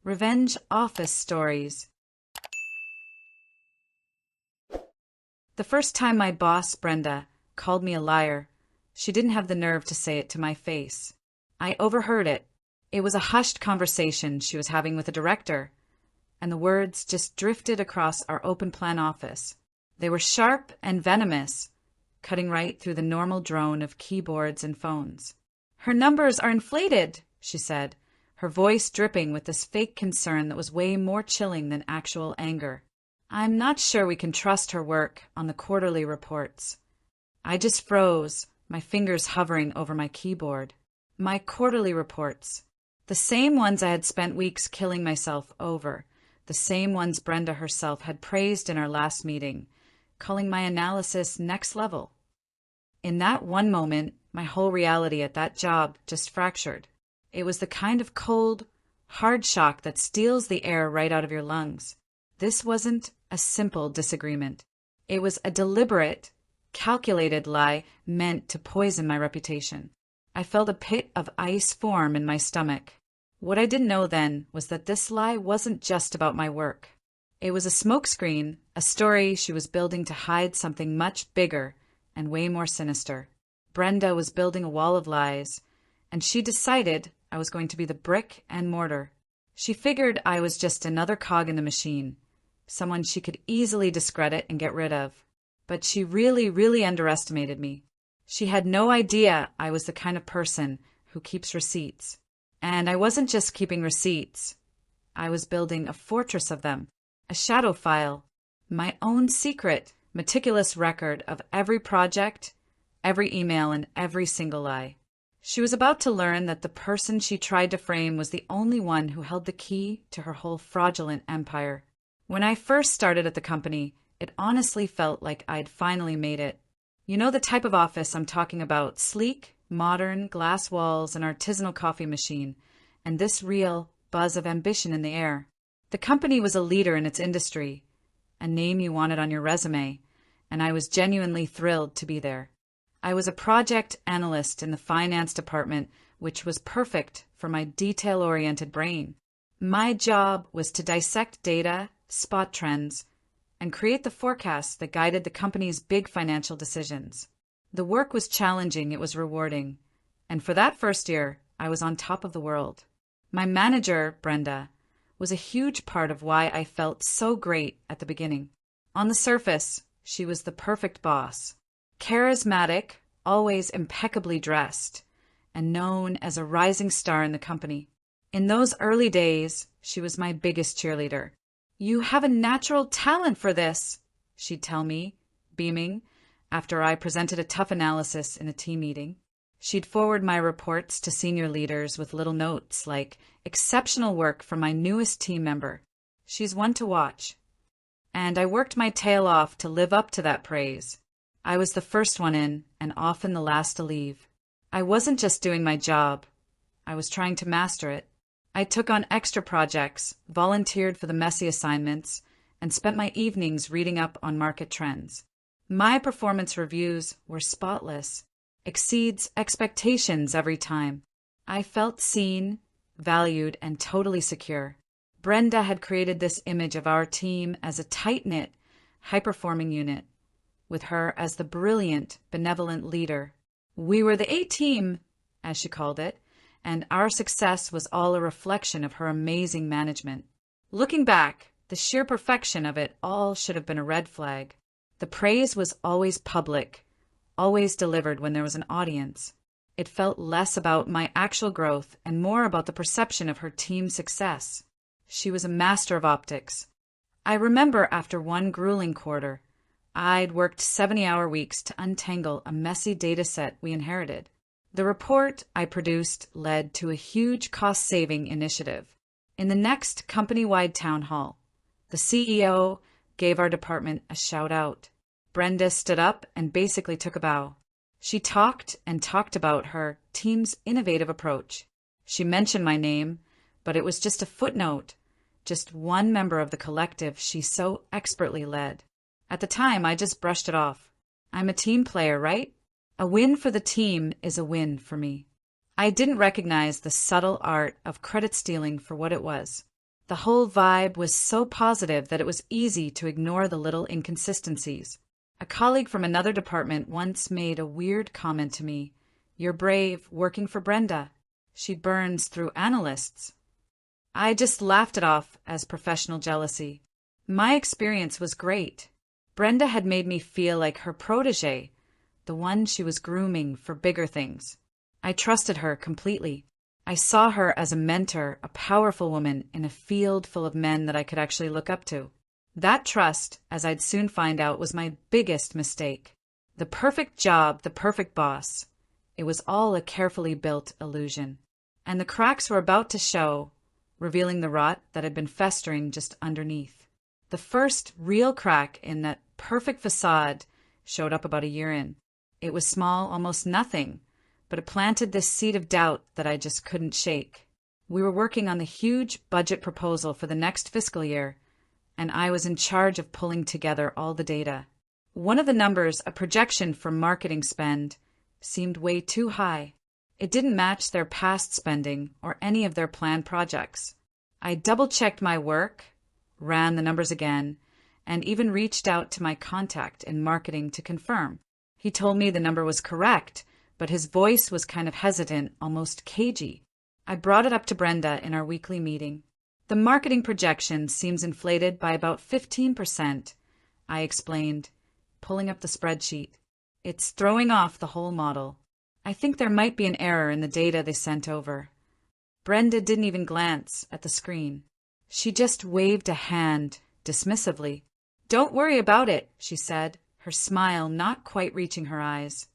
Revenge office stories. The first time my boss, Brenda, called me a liar, she didn't have the nerve to say it to my face. I overheard it. It was a hushed conversation she was having with a director, and the words just drifted across our open-plan office. They were sharp and venomous, cutting right through the normal drone of keyboards and phones. "Her numbers are inflated," she said, her voice dripping with this fake concern that was way more chilling than actual anger. "I'm not sure we can trust her work on the quarterly reports." I just froze, my fingers hovering over my keyboard. My quarterly reports. The same ones I had spent weeks killing myself over. The same ones Brenda herself had praised in our last meeting, calling my analysis next level. In that one moment, my whole reality at that job just fractured. It was the kind of cold, hard shock that steals the air right out of your lungs. This wasn't a simple disagreement. It was a deliberate, calculated lie meant to poison my reputation. I felt a pit of ice form in my stomach. What I didn't know then was that this lie wasn't just about my work. It was a smokescreen, a story she was building to hide something much bigger and way more sinister. Brenda was building a wall of lies, and she decided I was going to be the brick and mortar. She figured I was just another cog in the machine, someone she could easily discredit and get rid of. But she really underestimated me. She had no idea I was the kind of person who keeps receipts. And I wasn't just keeping receipts. I was building a fortress of them, a shadow file, my own secret, meticulous record of every project, every email, and every single lie. She was about to learn that the person she tried to frame was the only one who held the key to her whole fraudulent empire. When I first started at the company, it honestly felt like I'd finally made it. You know the type of office I'm talking about: sleek, modern, glass walls, an artisanal coffee machine, and this real buzz of ambition in the air. The company was a leader in its industry, a name you wanted on your resume, and I was genuinely thrilled to be there. I was a project analyst in the finance department, which was perfect for my detail-oriented brain. My job was to dissect data, spot trends, and create the forecasts that guided the company's big financial decisions. The work was challenging, it was rewarding, and for that first year, I was on top of the world. My manager, Brenda, was a huge part of why I felt so great at the beginning. On the surface, she was the perfect boss. Charismatic, always impeccably dressed, and known as a rising star in the company. In those early days, she was my biggest cheerleader. "You have a natural talent for this," she'd tell me, beaming, after I presented a tough analysis in a team meeting. She'd forward my reports to senior leaders with little notes like, "Exceptional work from my newest team member. She's one to watch." And I worked my tail off to live up to that praise. I was the first one in, and often the last to leave. I wasn't just doing my job. I was trying to master it. I took on extra projects, volunteered for the messy assignments, and spent my evenings reading up on market trends. My performance reviews were spotless, exceeds expectations every time. I felt seen, valued, and totally secure. Brenda had created this image of our team as a tight-knit, high-performing unit, with her as the brilliant, benevolent leader. We were the A-team, as she called it, and our success was all a reflection of her amazing management. Looking back, the sheer perfection of it all should have been a red flag. The praise was always public, always delivered when there was an audience. It felt less about my actual growth and more about the perception of her team's success. She was a master of optics. I remember after one grueling quarter, I'd worked 70-hour weeks to untangle a messy data set we inherited. The report I produced led to a huge cost-saving initiative. In the next company-wide town hall, the CEO gave our department a shout-out. Brenda stood up and basically took a bow. She talked and talked about her team's innovative approach. She mentioned my name, but it was just a footnote, just one member of the collective she so expertly led. At the time, I just brushed it off. I'm a team player, right? A win for the team is a win for me. I didn't recognize the subtle art of credit stealing for what it was. The whole vibe was so positive that it was easy to ignore the little inconsistencies. A colleague from another department once made a weird comment to me. "You're brave, working for Brenda. She burns through analysts." I just laughed it off as professional jealousy. My experience was great. Brenda had made me feel like her protege, the one she was grooming for bigger things. I trusted her completely. I saw her as a mentor, a powerful woman in a field full of men that I could actually look up to. That trust, as I'd soon find out, was my biggest mistake. The perfect job, the perfect boss. It was all a carefully built illusion. And the cracks were about to show, revealing the rot that had been festering just underneath. The first real crack in that perfect facade showed up about a year in. It was small, almost nothing, but it planted this seed of doubt that I just couldn't shake. We were working on the huge budget proposal for the next fiscal year, and I was in charge of pulling together all the data. One of the numbers, a projection for marketing spend, seemed way too high. It didn't match their past spending or any of their planned projects. I double-checked my work, ran the numbers again, and even reached out to my contact in marketing to confirm. He told me the number was correct, but his voice was kind of hesitant, almost cagey. I brought it up to Brenda in our weekly meeting. "The marketing projection seems inflated by about 15%, I explained, pulling up the spreadsheet. "It's throwing off the whole model. I think there might be an error in the data they sent over." Brenda didn't even glance at the screen. She just waved a hand, dismissively. "Don't worry about it," she said, her smile not quite reaching her eyes.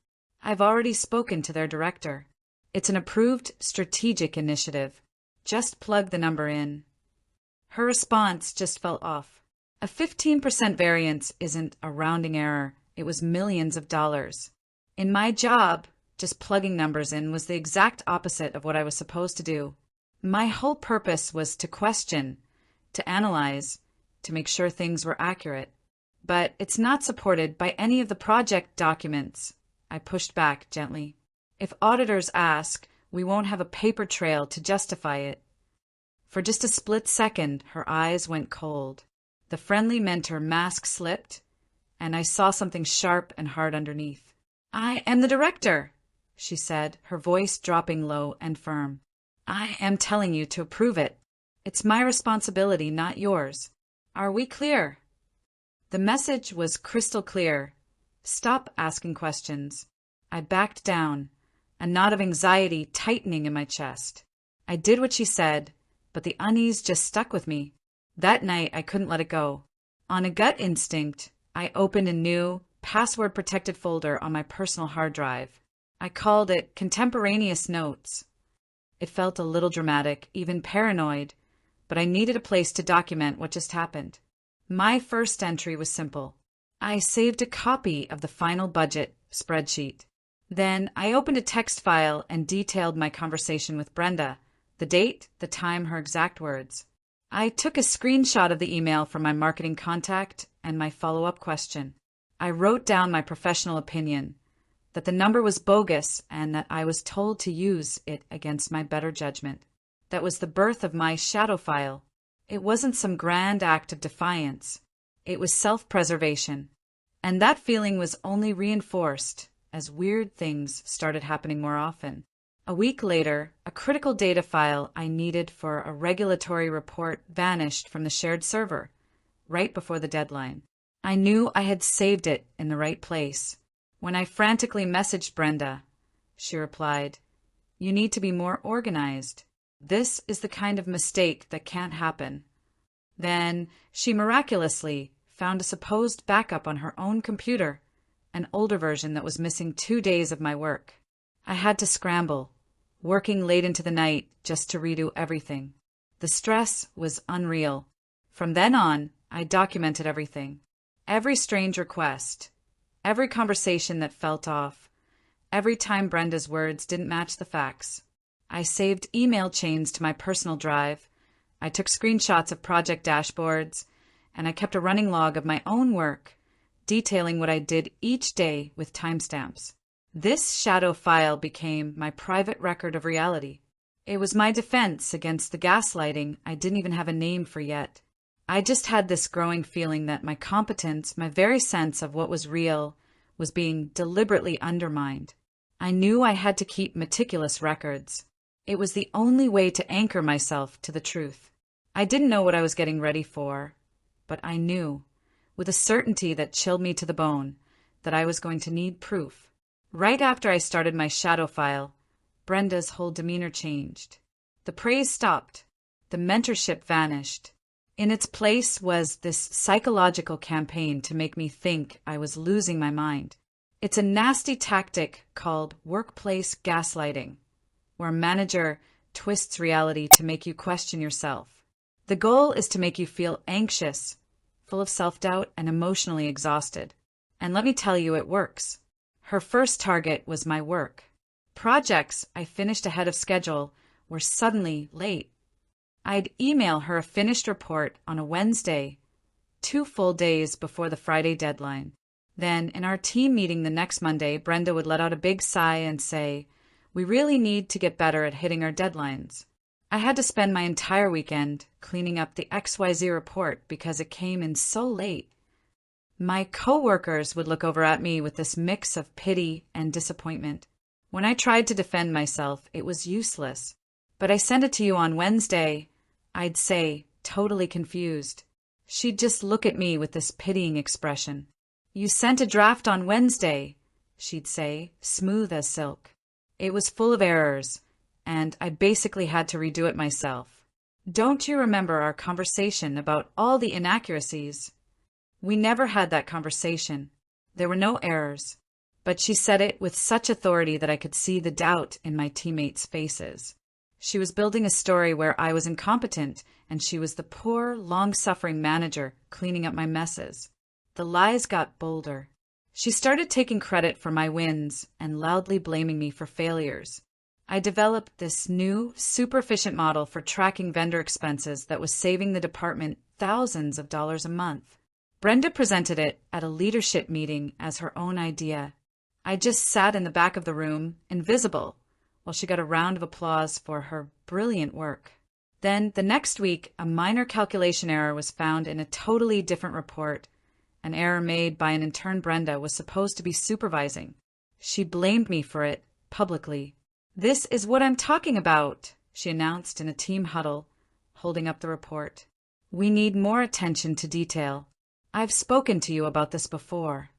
"I've already spoken to their director. It's an approved strategic initiative. Just plug the number in." Her response just felt off. A 15% variance isn't a rounding error. It was millions of dollars. In my job, just plugging numbers in was the exact opposite of what I was supposed to do. My whole purpose was to question, to analyze, to make sure things were accurate. But it's not supported by any of the project documents. I pushed back gently. "If auditors ask, we won't have a paper trail to justify it." For just a split second, her eyes went cold. The friendly mentor mask slipped, and I saw something sharp and hard underneath. "I am the director," she said, her voice dropping low and firm. "I am telling you to approve it. It's my responsibility, not yours. Are we clear?" The message was crystal clear. Stop asking questions. I backed down, a knot of anxiety tightening in my chest. I did what she said, but the unease just stuck with me. That night, I couldn't let it go. On a gut instinct, I opened a new, password-protected folder on my personal hard drive. I called it Contemporaneous Notes. It felt a little dramatic, even paranoid, but I needed a place to document what just happened. My first entry was simple. I saved a copy of the final budget spreadsheet. Then I opened a text file and detailed my conversation with Brenda, the date, the time, her exact words. I took a screenshot of the email from my marketing contact and my follow-up question. I wrote down my professional opinion, that the number was bogus and that I was told to use it against my better judgment. That was the birth of my shadow file. It wasn't some grand act of defiance. It was self-preservation. And that feeling was only reinforced as weird things started happening more often. A week later, a critical data file I needed for a regulatory report vanished from the shared server, right before the deadline. I knew I had saved it in the right place. When I frantically messaged Brenda, she replied, "You need to be more organized. This is the kind of mistake that can't happen." Then she miraculously found a supposed backup on her own computer, an older version that was missing 2 days of my work. I had to scramble, working late into the night just to redo everything. The stress was unreal. From then on, I documented everything. Every strange request, every conversation that felt off, every time Brenda's words didn't match the facts. I saved email chains to my personal drive. I took screenshots of project dashboards, and I kept a running log of my own work, detailing what I did each day with timestamps. This shadow file became my private record of reality. It was my defense against the gaslighting I didn't even have a name for yet. I just had this growing feeling that my competence, my very sense of what was real, was being deliberately undermined. I knew I had to keep meticulous records. It was the only way to anchor myself to the truth. I didn't know what I was getting ready for, but I knew, with a certainty that chilled me to the bone, that I was going to need proof. Right after I started my shadow file, Brenda's whole demeanor changed. The praise stopped. The mentorship vanished. In its place was this psychological campaign to make me think I was losing my mind. It's a nasty tactic called workplace gaslighting, where a manager twists reality to make you question yourself. The goal is to make you feel anxious, full of self-doubt, and emotionally exhausted. And let me tell you, it works. Her first target was my work. Projects I finished ahead of schedule were suddenly late. I'd email her a finished report on a Wednesday, 2 full days before the Friday deadline. Then, in our team meeting the next Monday, Brenda would let out a big sigh and say, "We really need to get better at hitting our deadlines." I had to spend my entire weekend cleaning up the XYZ report because it came in so late. My coworkers would look over at me with this mix of pity and disappointment. When I tried to defend myself, it was useless. "But I sent it to you on Wednesday," I'd say, totally confused. She'd just look at me with this pitying expression. "You sent a draft on Wednesday," she'd say, smooth as silk. It was full of errors, and I basically had to redo it myself. "Don't you remember our conversation about all the inaccuracies?" We never had that conversation. There were no errors. But she said it with such authority that I could see the doubt in my teammates' faces. She was building a story where I was incompetent, and she was the poor, long-suffering manager cleaning up my messes. The lies got bolder. She started taking credit for my wins and loudly blaming me for failures. I developed this new, super-efficient model for tracking vendor expenses that was saving the department thousands of dollars a month. Brenda presented it at a leadership meeting as her own idea. I just sat in the back of the room, invisible, while she got a round of applause for her brilliant work. Then, the next week, a minor calculation error was found in a totally different report, an error made by an intern Brenda was supposed to be supervising. She blamed me for it, publicly. "This is what I'm talking about," she announced in a team huddle, holding up the report. "We need more attention to detail. I've spoken to you about this before."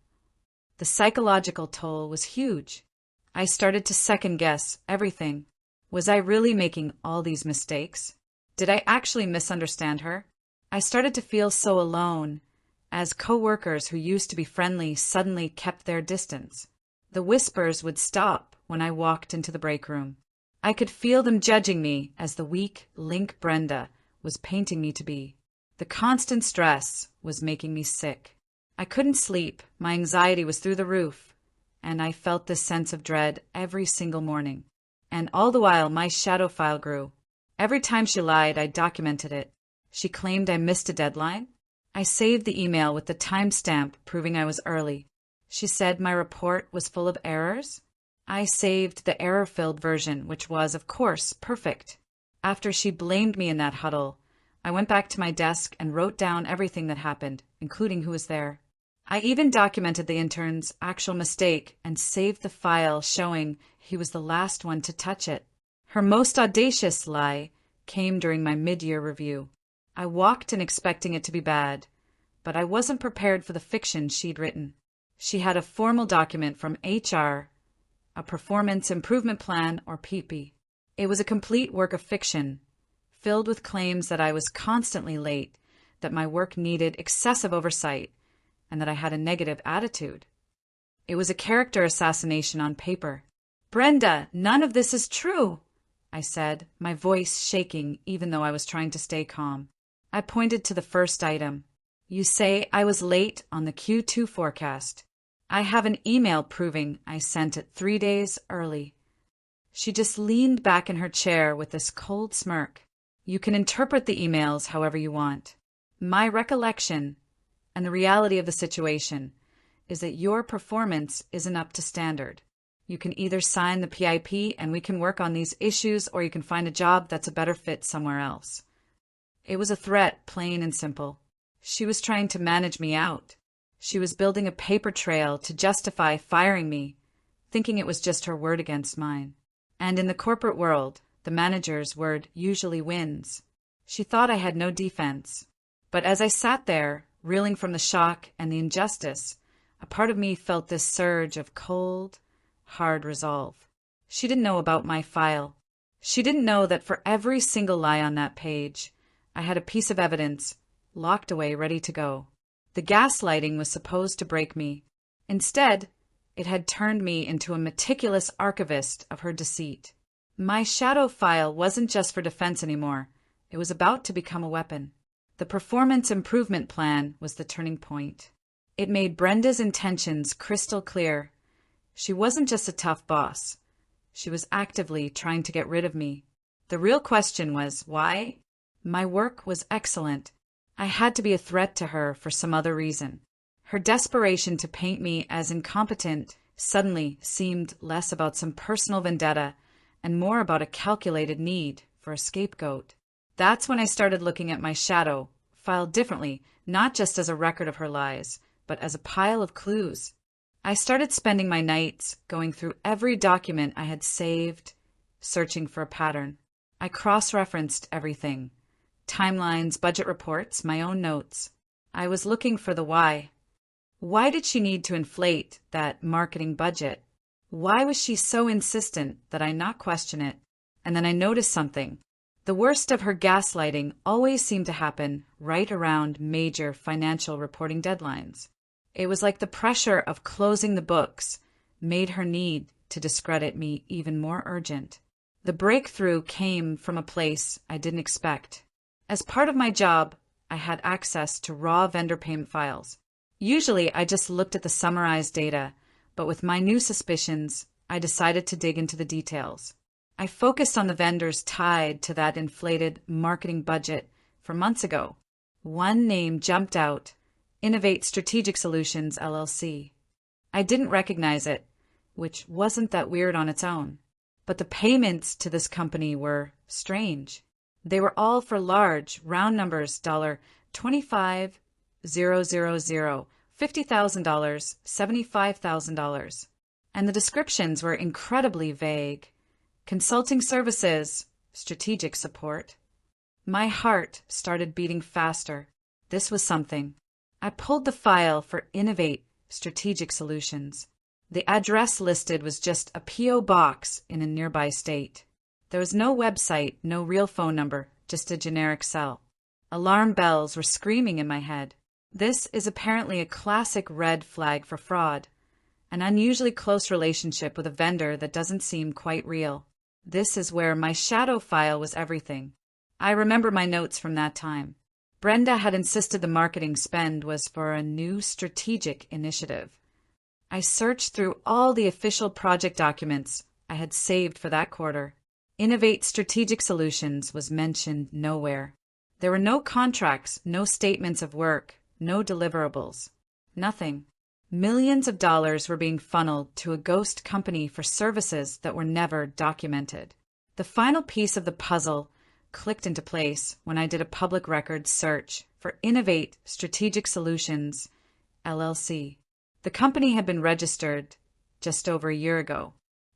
The psychological toll was huge. I started to second-guess everything. Was I really making all these mistakes? Did I actually misunderstand her? I started to feel so alone, as coworkers who used to be friendly suddenly kept their distance. The whispers would stop when I walked into the break room. I could feel them judging me as the weak link Brenda was painting me to be. The constant stress was making me sick. I couldn't sleep, my anxiety was through the roof, and I felt this sense of dread every single morning. And all the while, my shadow file grew. Every time she lied, I documented it. She claimed I missed a deadline. I saved the email with the timestamp proving I was early. She said my report was full of errors. I saved the error-filled version, which was, of course, perfect. After she blamed me in that huddle, I went back to my desk and wrote down everything that happened, including who was there. I even documented the intern's actual mistake and saved the file showing he was the last one to touch it. Her most audacious lie came during my mid-year review. I walked in expecting it to be bad, but I wasn't prepared for the fiction she'd written. She had a formal document from HR, a performance improvement plan, or PP. It was a complete work of fiction, filled with claims that I was constantly late, that my work needed excessive oversight, and that I had a negative attitude. It was a character assassination on paper. "Brenda, none of this is true," I said, my voice shaking even though I was trying to stay calm. I pointed to the first item. "You say I was late on the Q2 forecast. I have an email proving I sent it 3 days early." She just leaned back in her chair with this cold smirk. "You can interpret the emails however you want. My recollection, and the reality of the situation, is that your performance isn't up to standard. You can either sign the PIP and we can work on these issues, or you can find a job that's a better fit somewhere else. It was a threat, plain and simple. She was trying to manage me out. She was building a paper trail to justify firing me, thinking it was just her word against mine. And in the corporate world, the manager's word usually wins. She thought I had no defense. But as I sat there, reeling from the shock and the injustice, a part of me felt this surge of cold, hard resolve. She didn't know about my file. She didn't know that for every single lie on that page, I had a piece of evidence locked away, ready to go. The gaslighting was supposed to break me. Instead, it had turned me into a meticulous archivist of her deceit. My shadow file wasn't just for defense anymore. It was about to become a weapon. The performance improvement plan was the turning point. It made Brenda's intentions crystal clear. She wasn't just a tough boss. She was actively trying to get rid of me. The real question was, why? My work was excellent. I had to be a threat to her for some other reason. Her desperation to paint me as incompetent suddenly seemed less about some personal vendetta and more about a calculated need for a scapegoat. That's when I started looking at my shadow file differently, not just as a record of her lies, but as a pile of clues. I started spending my nights going through every document I had saved, searching for a pattern. I cross-referenced everything. Timelines, budget reports, my own notes. I was looking for the why. Why did she need to inflate that marketing budget? Why was she so insistent that I not question it? And then I noticed something. The worst of her gaslighting always seemed to happen right around major financial reporting deadlines. It was like the pressure of closing the books made her need to discredit me even more urgent. The breakthrough came from a place I didn't expect. As part of my job, I had access to raw vendor payment files. Usually, I just looked at the summarized data, but with my new suspicions, I decided to dig into the details. I focused on the vendors tied to that inflated marketing budget from months ago. One name jumped out: Innovate Strategic Solutions, LLC. I didn't recognize it, which wasn't that weird on its own. But the payments to this company were strange. They were all for large, round numbers, $25,000, $50,000, $75,000. And the descriptions were incredibly vague. Consulting services, strategic support. My heart started beating faster. This was something. I pulled the file for Innovate Strategic Solutions. The address listed was just a P.O. box in a nearby state. There was no website, no real phone number, just a generic cell. Alarm bells were screaming in my head. This is apparently a classic red flag for fraud. An unusually close relationship with a vendor that doesn't seem quite real. This is where my shadow file was everything. I remember my notes from that time. Brenda had insisted the marketing spend was for a new strategic initiative. I searched through all the official project documents I had saved for that quarter. Innovate Strategic Solutions was mentioned nowhere. There were no contracts, no statements of work, no deliverables. Nothing. Millions of dollars were being funneled to a ghost company for services that were never documented. The final piece of the puzzle clicked into place when I did a public records search for Innovate Strategic Solutions, LLC. The company had been registered just over a year ago,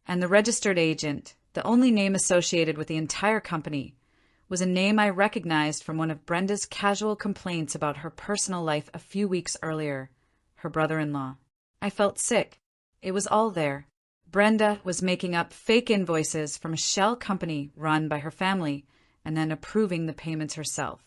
and the registered agent, the only name associated with the entire company, was a name I recognized from one of Brenda's casual complaints about her personal life a few weeks earlier. Her brother-in-law. I felt sick. It was all there. Brenda was making up fake invoices from a shell company run by her family and then approving the payments herself.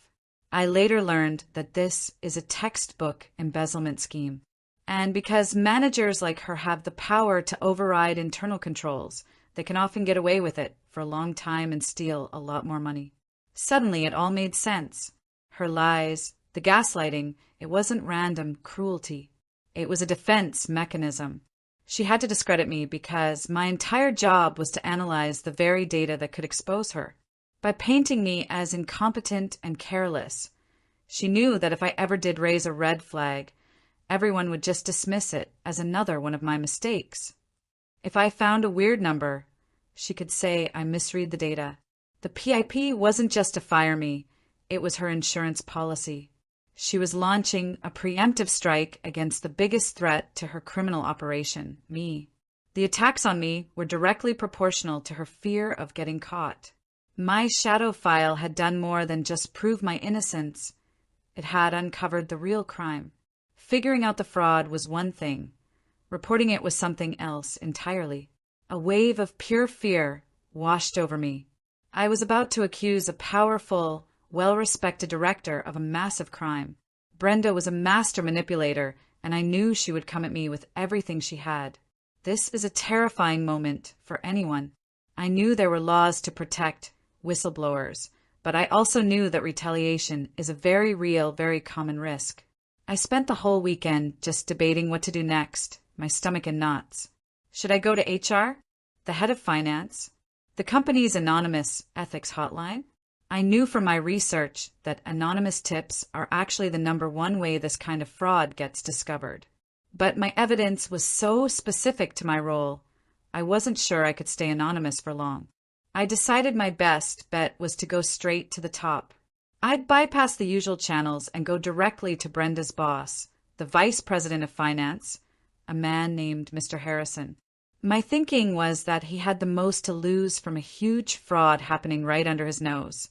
I later learned that this is a textbook embezzlement scheme. And because managers like her have the power to override internal controls, they can often get away with it for a long time and steal a lot more money. Suddenly, it all made sense. Her lies, the gaslighting, it wasn't random cruelty. It was a defense mechanism. She had to discredit me because my entire job was to analyze the very data that could expose her. By painting me as incompetent and careless, she knew that if I ever did raise a red flag, everyone would just dismiss it as another one of my mistakes. If I found a weird number, she could say I misread the data. The PIP wasn't just to fire me, it was her insurance policy. She was launching a preemptive strike against the biggest threat to her criminal operation, me. The attacks on me were directly proportional to her fear of getting caught. My shadow file had done more than just prove my innocence. It had uncovered the real crime. Figuring out the fraud was one thing. Reporting it was something else entirely. A wave of pure fear washed over me. I was about to accuse a powerful, well-respected director of a massive crime. Brenda was a master manipulator, and I knew she would come at me with everything she had. This is a terrifying moment for anyone. I knew there were laws to protect whistleblowers, but I also knew that retaliation is a very real, very common risk. I spent the whole weekend just debating what to do next, my stomach in knots. Should I go to HR? The head of finance? The company's anonymous ethics hotline? I knew from my research that anonymous tips are actually the #1 way this kind of fraud gets discovered. But my evidence was so specific to my role, I wasn't sure I could stay anonymous for long. I decided my best bet was to go straight to the top. I'd bypass the usual channels and go directly to Brenda's boss, the vice president of finance, a man named Mr. Harrison. My thinking was that he had the most to lose from a huge fraud happening right under his nose,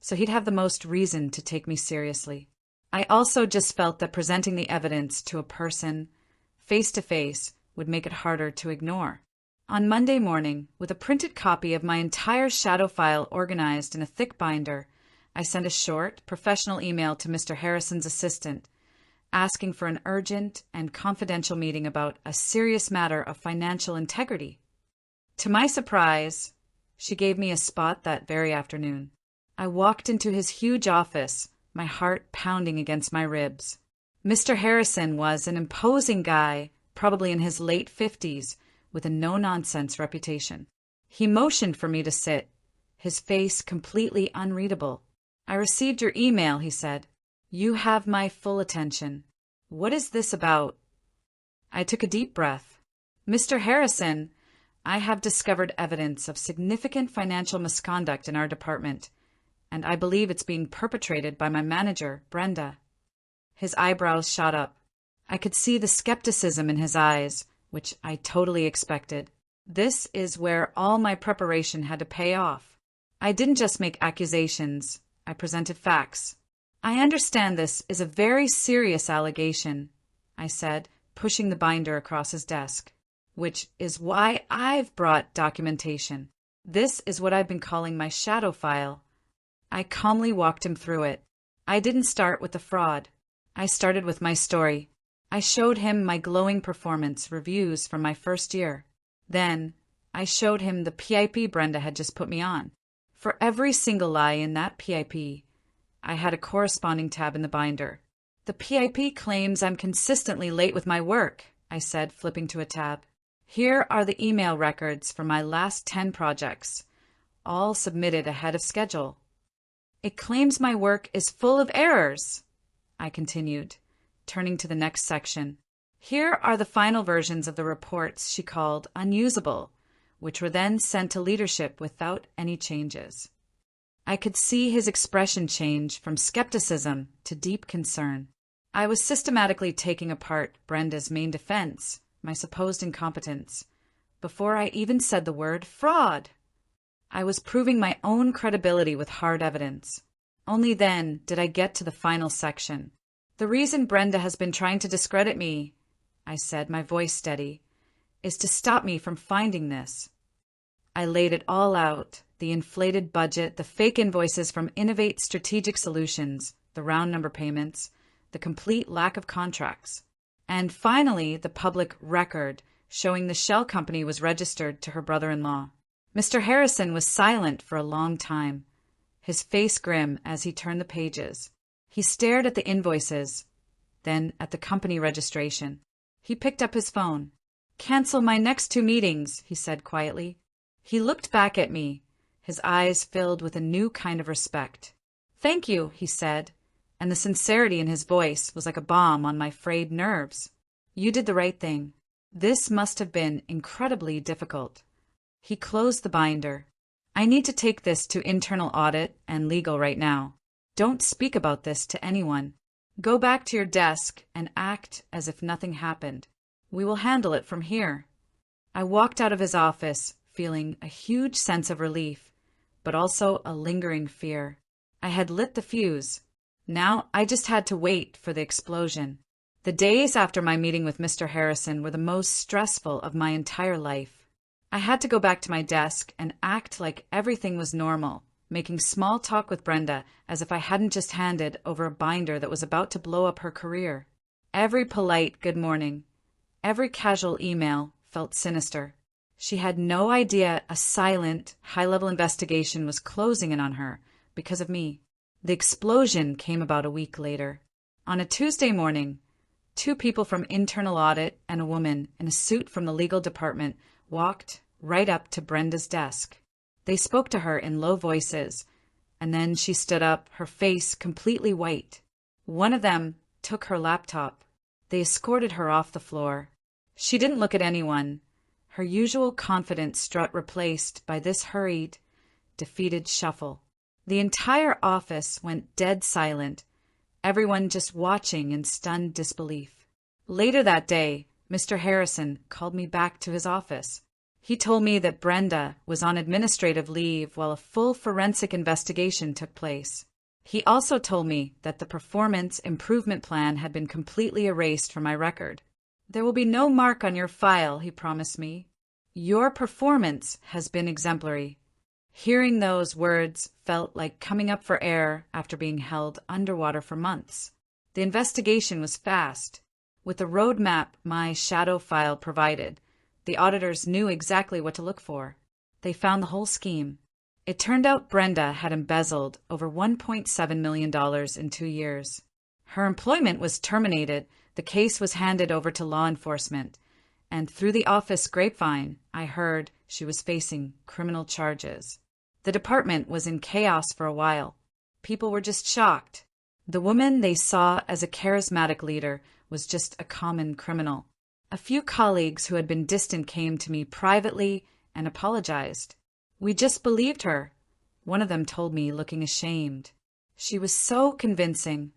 so he'd have the most reason to take me seriously. I also just felt that presenting the evidence to a person, face-to-face, would make it harder to ignore. On Monday morning, with a printed copy of my entire shadow file organized in a thick binder, I sent a short, professional email to Mr. Harrison's assistant, asking for an urgent and confidential meeting about a serious matter of financial integrity. To my surprise, she gave me a spot that very afternoon. I walked into his huge office, my heart pounding against my ribs. Mr. Harrison was an imposing guy, probably in his late 50s, with a no-nonsense reputation. He motioned for me to sit, his face completely unreadable. "I received your email," he said. "You have my full attention. What is this about?" I took a deep breath. "Mr. Harrison, I have discovered evidence of significant financial misconduct in our department, and I believe it's being perpetrated by my manager, Brenda." His eyebrows shot up. I could see the skepticism in his eyes, which I totally expected. This is where all my preparation had to pay off. I didn't just make accusations, I presented facts. "I understand this is a very serious allegation," I said, pushing the binder across his desk, "which is why I've brought documentation. This is what I've been calling my shadow file." I calmly walked him through it. I didn't start with the fraud. I started with my story. I showed him my glowing performance reviews from my first year. Then, I showed him the PIP Brenda had just put me on. For every single lie in that PIP, I had a corresponding tab in the binder. "The PIP claims I'm consistently late with my work," I said, flipping to a tab. "Here are the email records for my last 10 projects, all submitted ahead of schedule." "It claims my work is full of errors," I continued, turning to the next section. "Here are the final versions of the reports she called unusable, which were then sent to leadership without any changes." I could see his expression change from skepticism to deep concern. I was systematically taking apart Brenda's main defense, my supposed incompetence, before I even said the word fraud. I was proving my own credibility with hard evidence. Only then did I get to the final section. "The reason Brenda has been trying to discredit me," I said, my voice steady, "is to stop me from finding this." I laid it all out, the inflated budget, the fake invoices from Innovate Strategic Solutions, the round number payments, the complete lack of contracts, and finally the public record showing the shell company was registered to her brother-in-law. Mr. Harrison was silent for a long time, his face grim as he turned the pages. He stared at the invoices, then at the company registration. He picked up his phone. "Cancel my next 2 meetings," he said quietly. He looked back at me, his eyes filled with a new kind of respect. "Thank you," he said, and the sincerity in his voice was like a balm on my frayed nerves. "You did the right thing." This must have been incredibly difficult. He closed the binder. I need to take this to internal audit and legal right now. Don't speak about this to anyone. Go back to your desk and act as if nothing happened. We will handle it from here. I walked out of his office, feeling a huge sense of relief, but also a lingering fear. I had lit the fuse. Now I just had to wait for the explosion. The days after my meeting with Mr. Harrison were the most stressful of my entire life. I had to go back to my desk and act like everything was normal, making small talk with Brenda as if I hadn't just handed over a binder that was about to blow up her career. Every polite good morning, every casual email felt sinister. She had no idea a silent, high-level investigation was closing in on her because of me. The explosion came about a week later. On a Tuesday morning, 2 people from internal audit and a woman in a suit from the legal department walked right up to Brenda's desk. They spoke to her in low voices, and then she stood up, her face completely white. One of them took her laptop. They escorted her off the floor. She didn't look at anyone, her usual confident strut replaced by this hurried, defeated shuffle. The entire office went dead silent, everyone just watching in stunned disbelief. Later that day, Mr. Harrison called me back to his office. He told me that Brenda was on administrative leave while a full forensic investigation took place. He also told me that the performance improvement plan had been completely erased from my record. There will be no mark on your file, he promised me. Your performance has been exemplary. Hearing those words felt like coming up for air after being held underwater for months. The investigation was fast. With the roadmap my shadow file provided, the auditors knew exactly what to look for. They found the whole scheme. It turned out Brenda had embezzled over $1.7 million in 2 years. Her employment was terminated, the case was handed over to law enforcement, and through the office grapevine, I heard she was facing criminal charges. The department was in chaos for a while. People were just shocked. The woman they saw as a charismatic leader was just a common criminal. A few colleagues who had been distant came to me privately and apologized. We just believed her, one of them told me, looking ashamed. She was so convincing.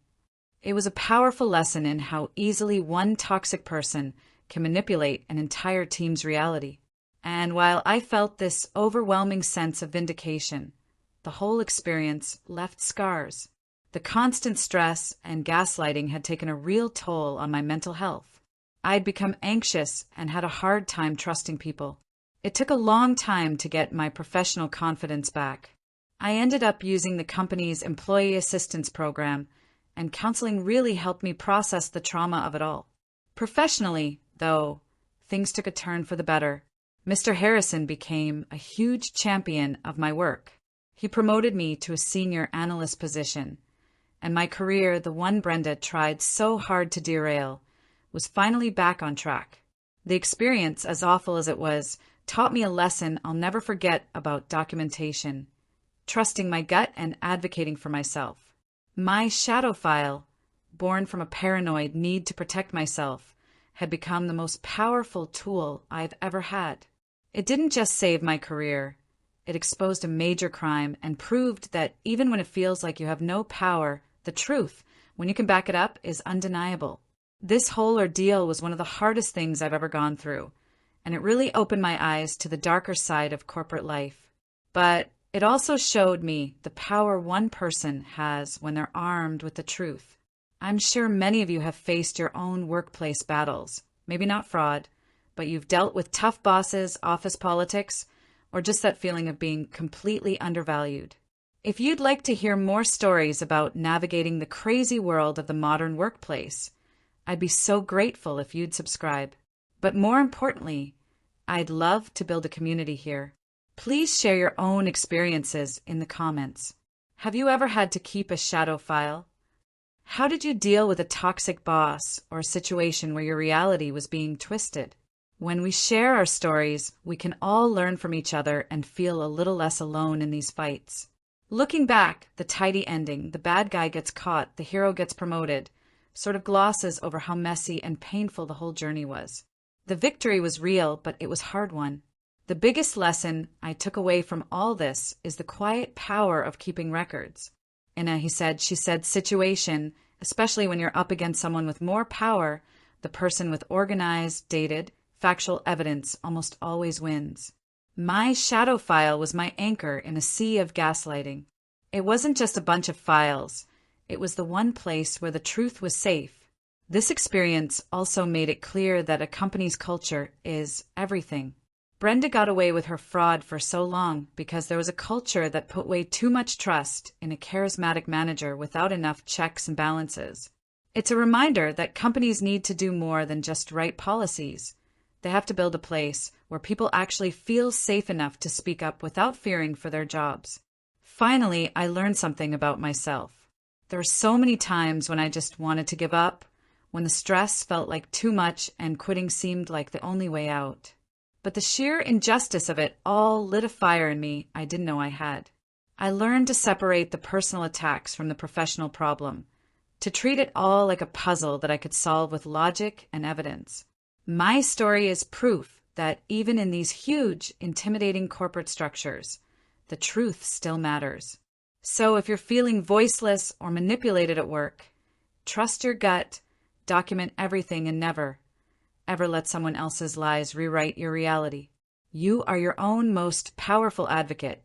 It was a powerful lesson in how easily one toxic person can manipulate an entire team's reality. And while I felt this overwhelming sense of vindication, the whole experience left scars. The constant stress and gaslighting had taken a real toll on my mental health. I had become anxious and had a hard time trusting people. It took a long time to get my professional confidence back. I ended up using the company's employee assistance program, and counseling really helped me process the trauma of it all. Professionally, though, things took a turn for the better. Mr. Harrison became a huge champion of my work. He promoted me to a senior analyst position, and my career, the one Brenda tried so hard to derail, was finally back on track. The experience, as awful as it was, taught me a lesson I'll never forget about documentation, trusting my gut and advocating for myself. My shadow file, born from a paranoid need to protect myself, had become the most powerful tool I've ever had. It didn't just save my career. It exposed a major crime and proved that even when it feels like you have no power, the truth, when you can back it up, is undeniable. This whole ordeal was one of the hardest things I've ever gone through, and it really opened my eyes to the darker side of corporate life. But it also showed me the power one person has when they're armed with the truth. I'm sure many of you have faced your own workplace battles, maybe not fraud, but you've dealt with tough bosses, office politics, or just that feeling of being completely undervalued. If you'd like to hear more stories about navigating the crazy world of the modern workplace, I'd be so grateful if you'd subscribe. But more importantly, I'd love to build a community here. Please share your own experiences in the comments. Have you ever had to keep a shadow file? How did you deal with a toxic boss or a situation where your reality was being twisted? When we share our stories, we can all learn from each other and feel a little less alone in these fights. Looking back, the tidy ending, the bad guy gets caught, the hero gets promoted, sort of glosses over how messy and painful the whole journey was. The victory was real, but it was hard won. The biggest lesson I took away from all this is the quiet power of keeping records. In a she said situation, especially when you're up against someone with more power, the person with organized, dated, factual evidence almost always wins. My shadow file was my anchor in a sea of gaslighting. It wasn't just a bunch of files. It was the one place where the truth was safe. This experience also made it clear that a company's culture is everything. Brenda got away with her fraud for so long because there was a culture that put way too much trust in a charismatic manager without enough checks and balances. It's a reminder that companies need to do more than just write policies. They have to build a place where people actually feel safe enough to speak up without fearing for their jobs. Finally, I learned something about myself. There were so many times when I just wanted to give up, when the stress felt like too much and quitting seemed like the only way out. But the sheer injustice of it all lit a fire in me I didn't know I had. I learned to separate the personal attacks from the professional problem, to treat it all like a puzzle that I could solve with logic and evidence. My story is proof that even in these huge, intimidating corporate structures, the truth still matters. So if you're feeling voiceless or manipulated at work, trust your gut, document everything, and never, ever let someone else's lies rewrite your reality. You are your own most powerful advocate,